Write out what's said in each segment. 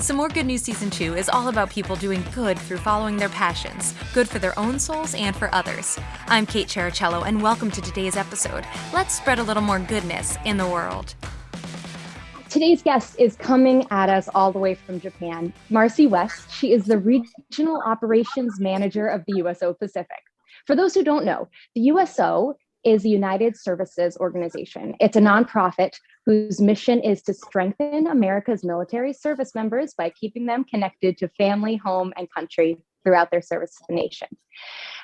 Some More Good News Season 2 is all about people doing good through following their passions, good for their own souls and for others. I'm Kate Cherichello, and welcome to today's episode. Let's spread a little more goodness in the world. Today's guest is coming at us all the way from Japan, Marcie West. She is the Regional Operations Manager of the USO Pacific. For those who don't know, the USO is the United Services Organization. It's a nonprofit whose mission is to strengthen America's military service members by keeping them connected to family, home, and country throughout their service to the nation.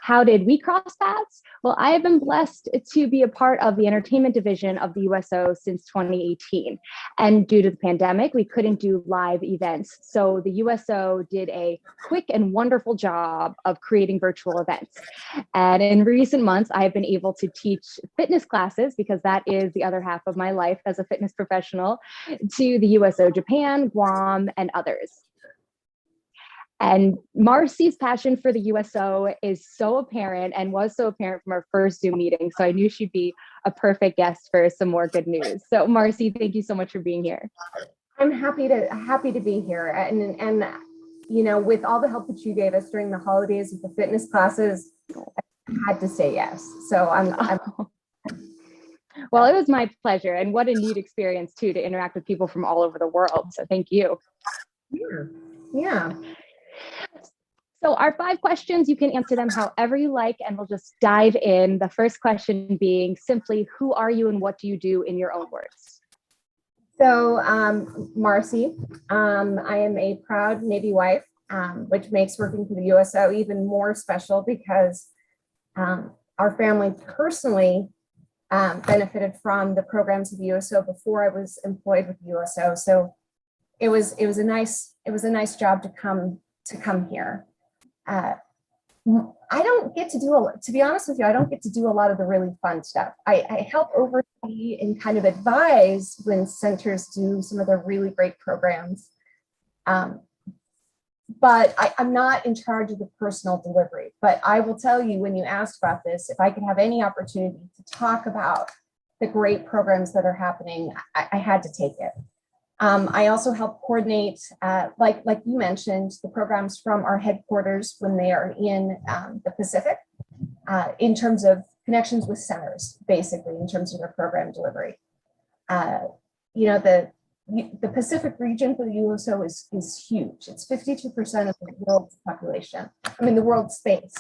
How did we cross paths? Well, I have been blessed to be a part of the entertainment division of the USO since 2018. And due to the pandemic, we couldn't do live events. So the USO did a quick and wonderful job of creating virtual events. And in recent months, I have been able to teach fitness classes, because that is the other half of my life as a fitness professional, to the USO Japan, Guam, and others. And Marcie's passion for the USO is so apparent and was so apparent from our first Zoom meeting. So I knew she'd be a perfect guest for some more good news. So Marcie, thank you so much for being here. I'm happy to be here. And you know, with all the help that you gave us during the holidays with the fitness classes, I had to say yes. So I'm Well, it was my pleasure. And what a neat experience too, to interact with people from all over the world. So thank you. Yeah. So our 5 questions, you can answer them however you like, and we'll just dive in. The first question being simply, who are you and what do you do in your own words? So Marcie, I am a proud Navy wife, which makes working for the USO even more special because our family personally benefited from the programs of the USO before I was employed with the USO. So it was a nice job to come here. I don't get to do to be honest with you, I don't get to do a lot of the really fun stuff. I help oversee and kind of advise when centers do some of their really great programs. But I'm not in charge of the personal delivery. But I will tell you, when you asked about this, if I could have any opportunity to talk about the great programs that are happening, I had to take it. I also help coordinate, like you mentioned, the programs from our headquarters when they are in the Pacific, in terms of connections with centers, basically, in terms of their program delivery. You know, the Pacific region for the USO is huge. It's 52% of the world's population. I mean, the world space.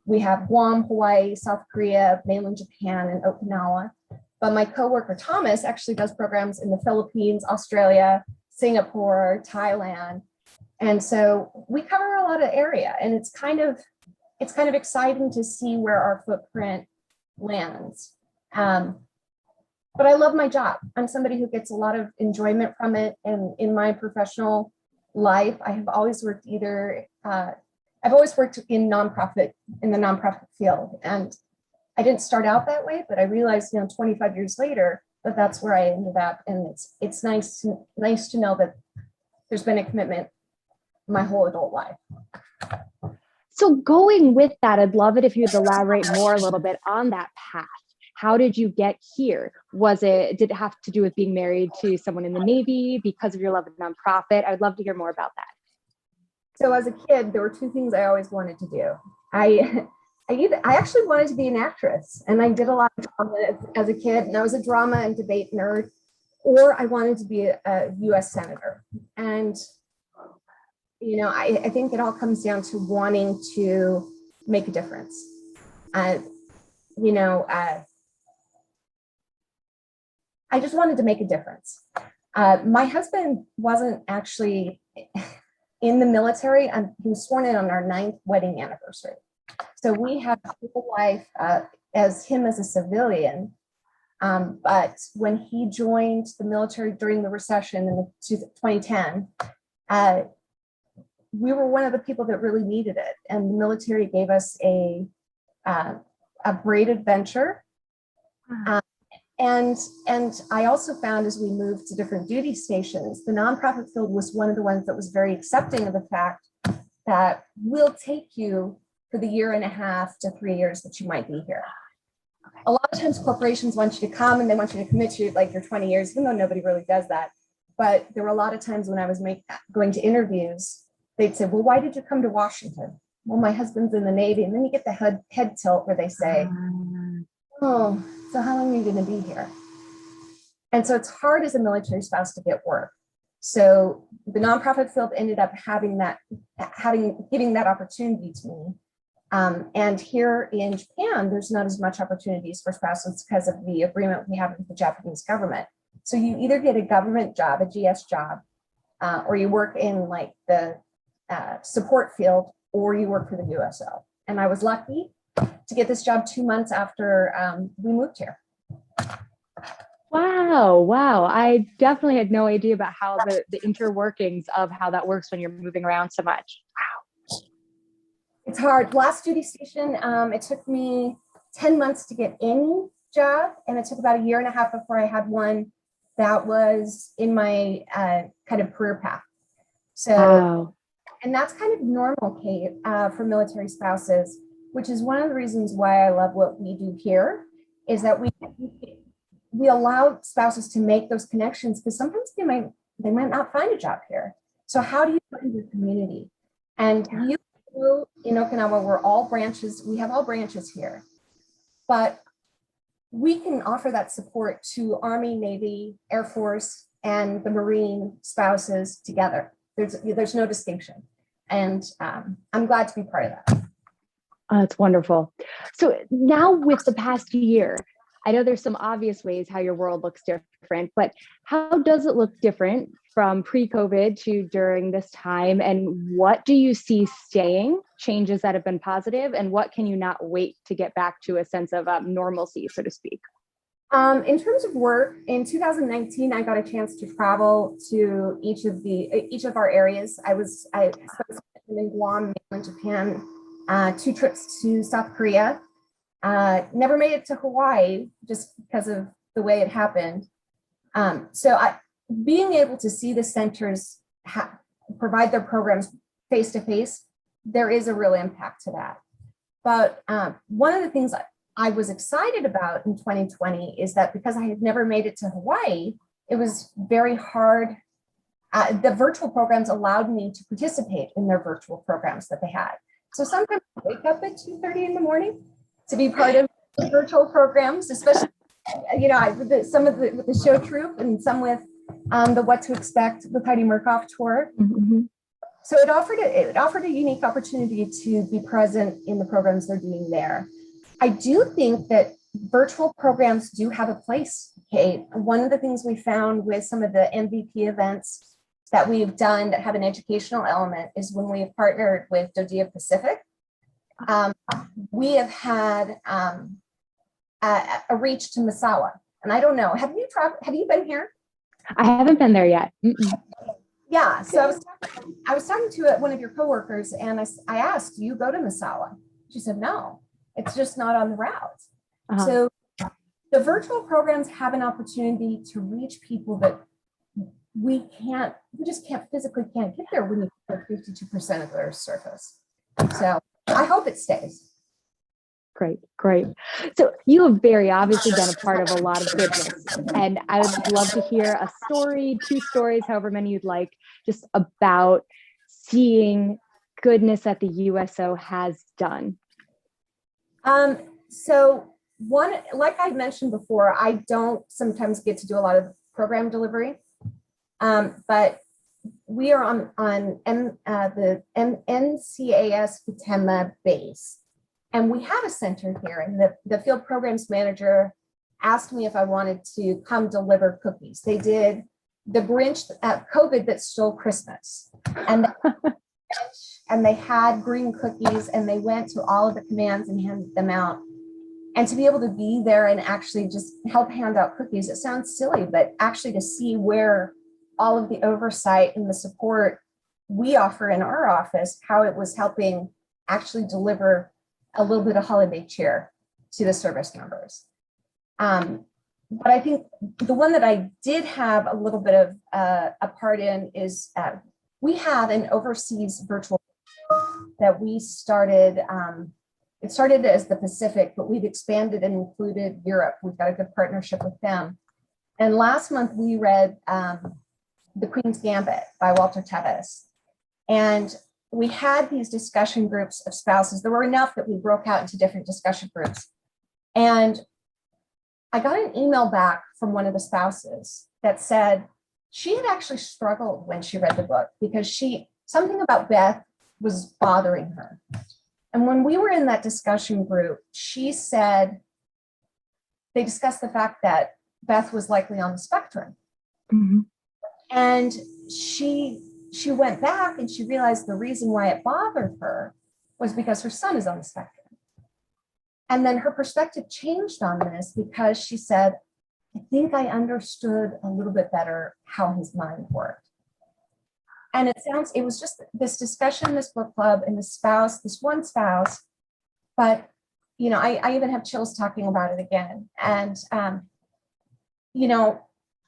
We have Guam, Hawaii, South Korea, mainland Japan, and Okinawa. But my coworker Thomas actually does programs in the Philippines, Australia, Singapore, Thailand. And so we cover a lot of area, and it's kind of exciting to see where our footprint lands. But I love my job. I'm somebody who gets a lot of enjoyment from it. And in my professional life, I have always worked in the nonprofit field. And I didn't start out that way, but I realized, 25 years later, that's where I ended up. And it's nice to know that there's been a commitment my whole adult life. So going with that, I'd love it if you'd elaborate more a little bit on that path. How did you get here? Did it have to do with being married to someone in the Navy, because of your love of nonprofit? I'd love to hear more about that. So as a kid, there were 2 things I always wanted to do. I actually wanted to be an actress, and I did a lot of drama as a kid, and I was a drama and debate nerd, or I wanted to be a US senator. And, I think it all comes down to wanting to make a difference. I just wanted to make a difference. My husband wasn't actually in the military. He was sworn in on our 9th wedding anniversary. So we had a whole life as him as a civilian. But when he joined the military during the recession in 2010, we were one of the people that really needed it. And the military gave us a braided venture. And I also found, as we moved to different duty stations, the nonprofit field was one of the ones that was very accepting of the fact that we'll take you for the 1.5 to 3 years that you might be here. A lot of times corporations want you to come and they want you to commit to like your 20 years, even though nobody really does that. But there were a lot of times when I was going to interviews, they'd say, well, why did you come to Washington? Well, my husband's in the Navy. And then you get the head tilt where they say, oh, so how long are you going to be here? And so it's hard as a military spouse to get work. So the nonprofit field ended up giving that opportunity to me. And here in Japan, there's not as much opportunities for spouses because of the agreement we have with the Japanese government. So you either get a government job, a GS job, or you work in like the support field, or you work for the USO. And I was lucky to get this job 2 months after we moved here. Wow. I definitely had no idea about how the interworkings of how that works when you're moving around so much. Wow. It's hard. Last duty station, it took me 10 months to get any job, and it took about 1.5 years before I had one that was in my kind of career path. So, wow. And that's kind of normal, Kate, for military spouses, which is one of the reasons why I love what we do here, is that we allow spouses to make those connections, because sometimes they might not find a job here. So how do you find your community? And you in Okinawa, we have all branches here, but we can offer that support to Army, Navy, Air Force, and the Marine spouses together. There's no distinction. And I'm glad to be part of that. Oh, that's wonderful. So now with the past year, I know there's some obvious ways how your world looks different, but how does it look different from pre-COVID to during this time? And what do you see staying, changes that have been positive, and what can you not wait to get back to a sense of normalcy, so to speak? In terms of work, in 2019, I got a chance to travel to each of our areas. I spent in Guam, mainland Japan, 2 trips to South Korea. Never made it to Hawaii just because of the way it happened. Being able to see the centers provide their programs face to face, there is a real impact to that. But one of the things I was excited about in 2020 is that because I had never made it to Hawaii, it was very hard. The virtual programs allowed me to participate in their virtual programs that they had. So sometimes I wake up at 2:30 in the morning to be part of the virtual programs, especially, some of with the show troupe and some with the What to Expect with Heidi Murkoff tour. Mm-hmm. So it offered a unique opportunity to be present in the programs they're doing there. I do think that virtual programs do have a place, Kate. One of the things we found with some of the MVP events that we've done that have an educational element is when we've partnered with USO Pacific. We have had a reach to Misawa. And I don't know, have you been here? I haven't been there yet. Mm-mm. Yeah, so I was talking to one of your coworkers, and I asked, do you go to Misawa? She said, no, it's just not on the route. Uh-huh. So the virtual programs have an opportunity to reach people that we just physically can't get there when you cover 52% of their surface. So I hope it stays. Great. So you have very obviously been a part of a lot of goodness, and I would love to hear a story, 2 stories, however many you'd like, just about seeing goodness that the USO has done. So one, like I mentioned before, I don't sometimes get to do a lot of program delivery, but we are on the NCAS Futema base. And we have a center here, and the field programs manager asked me if I wanted to come deliver cookies. They did the Grinch COVID that stole Christmas. And they had green cookies, and they went to all of the commands and handed them out. And to be able to be there and actually just help hand out cookies, it sounds silly, but actually to see where all of the oversight and the support we offer in our office, how it was helping actually deliver a little bit of holiday cheer to the service members. But I think the one that I did have a little bit of a part in is we have an overseas virtual that we started. It started as the Pacific, but we've expanded and included Europe. We've got a good partnership with them. And last month we read The Queen's Gambit by Walter Tevis. And we had these discussion groups of spouses. There were enough that we broke out into different discussion groups. And I got an email back from one of the spouses that said she had actually struggled when she read the book because something about Beth was bothering her. And when we were in that discussion group, she said, they discussed the fact that Beth was likely on the spectrum. Mhm. And she went back and she realized the reason why it bothered her was because her son is on the spectrum. And then her perspective changed on this because she said, I think I understood a little bit better how his mind worked. And it was just this discussion, this book club, and this one spouse, but, I even have chills talking about it again. And,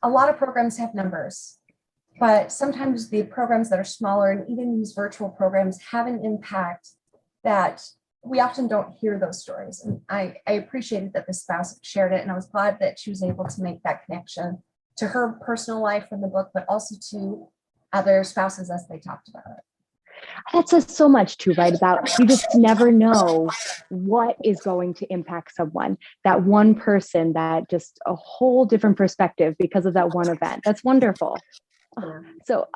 a lot of programs have numbers, but sometimes the programs that are smaller and even these virtual programs have an impact that we often don't hear those stories. And I appreciated that the spouse shared it. And I was glad that she was able to make that connection to her personal life from the book, but also to other spouses as they talked about it. That says so much too, right? About you just never know what is going to impact someone. That one person, that just a whole different perspective because of that one event. That's wonderful. So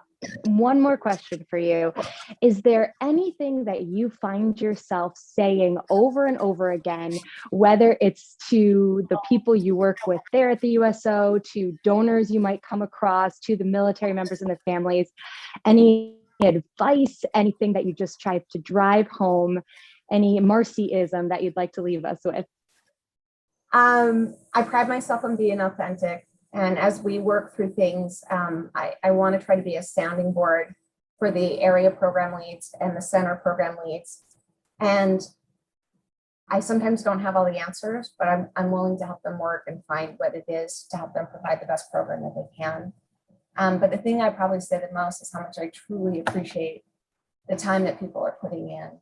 one more question for you. Is there anything that you find yourself saying over and over again, whether it's to the people you work with there at the USO, to donors you might come across, to the military members and their families, any advice, anything that you just try to drive home, any Marcie-ism that you'd like to leave us with? I pride myself on being authentic. And as we work through things, I want to try to be a sounding board for the area program leads and the center program leads. And I sometimes don't have all the answers, but I'm willing to help them work and find what it is to help them provide the best program that they can. But the thing I probably say the most is how much I truly appreciate the time that people are putting in.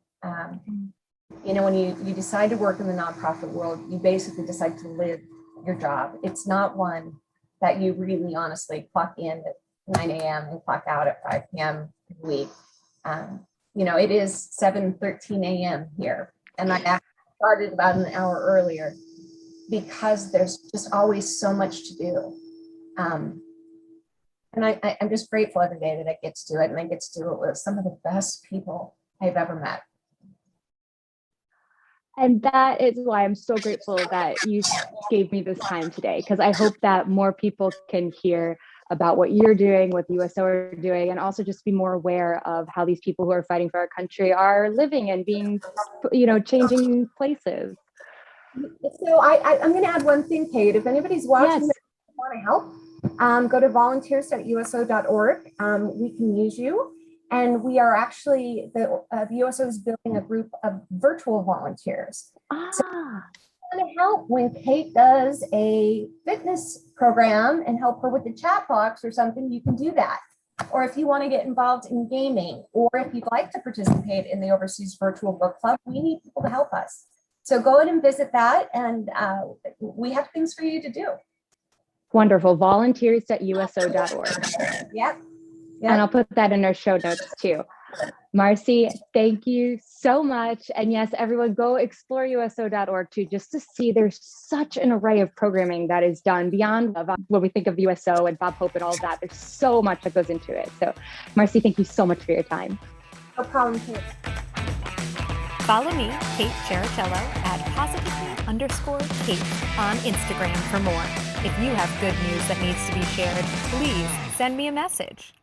When you decide to work in the nonprofit world, you basically decide to live your job. It's not one that you really honestly clock in at 9 a.m. and clock out at 5 p.m. a week. It is 7:13 a.m. here. And I actually started about an hour earlier because there's just always so much to do. And I'm just grateful every day that I get to do it, and I get to do it with some of the best people I've ever met. And that is why I'm so grateful that you gave me this time today, because I hope that more people can hear about what you're doing, what the USO are doing, and also just be more aware of how these people who are fighting for our country are living and being, changing places. So I'm going to add one thing, Kate. If anybody's watching that want to help, go to volunteers.uso.org. We can use you. And we are actually, the USO is building a group of virtual volunteers. So if you want to help when Kate does a fitness program and help her with the chat box or something, you can do that. Or if you want to get involved in gaming, or if you'd like to participate in the Overseas Virtual Book Club, we need people to help us. So go ahead and visit that, and we have things for you to do. Wonderful. Volunteers.uso.org. Yep. And I'll put that in our show notes too. Marcie, thank you so much. And yes, everyone go explore USO.org too, just to see there's such an array of programming that is done beyond what we think of USO and Bob Hope and all of that. There's so much that goes into it. So Marcie, thank you so much for your time. No problem, Kate. Follow me, Kate Cherichello, at positively_Kate on Instagram for more. If you have good news that needs to be shared, please send me a message.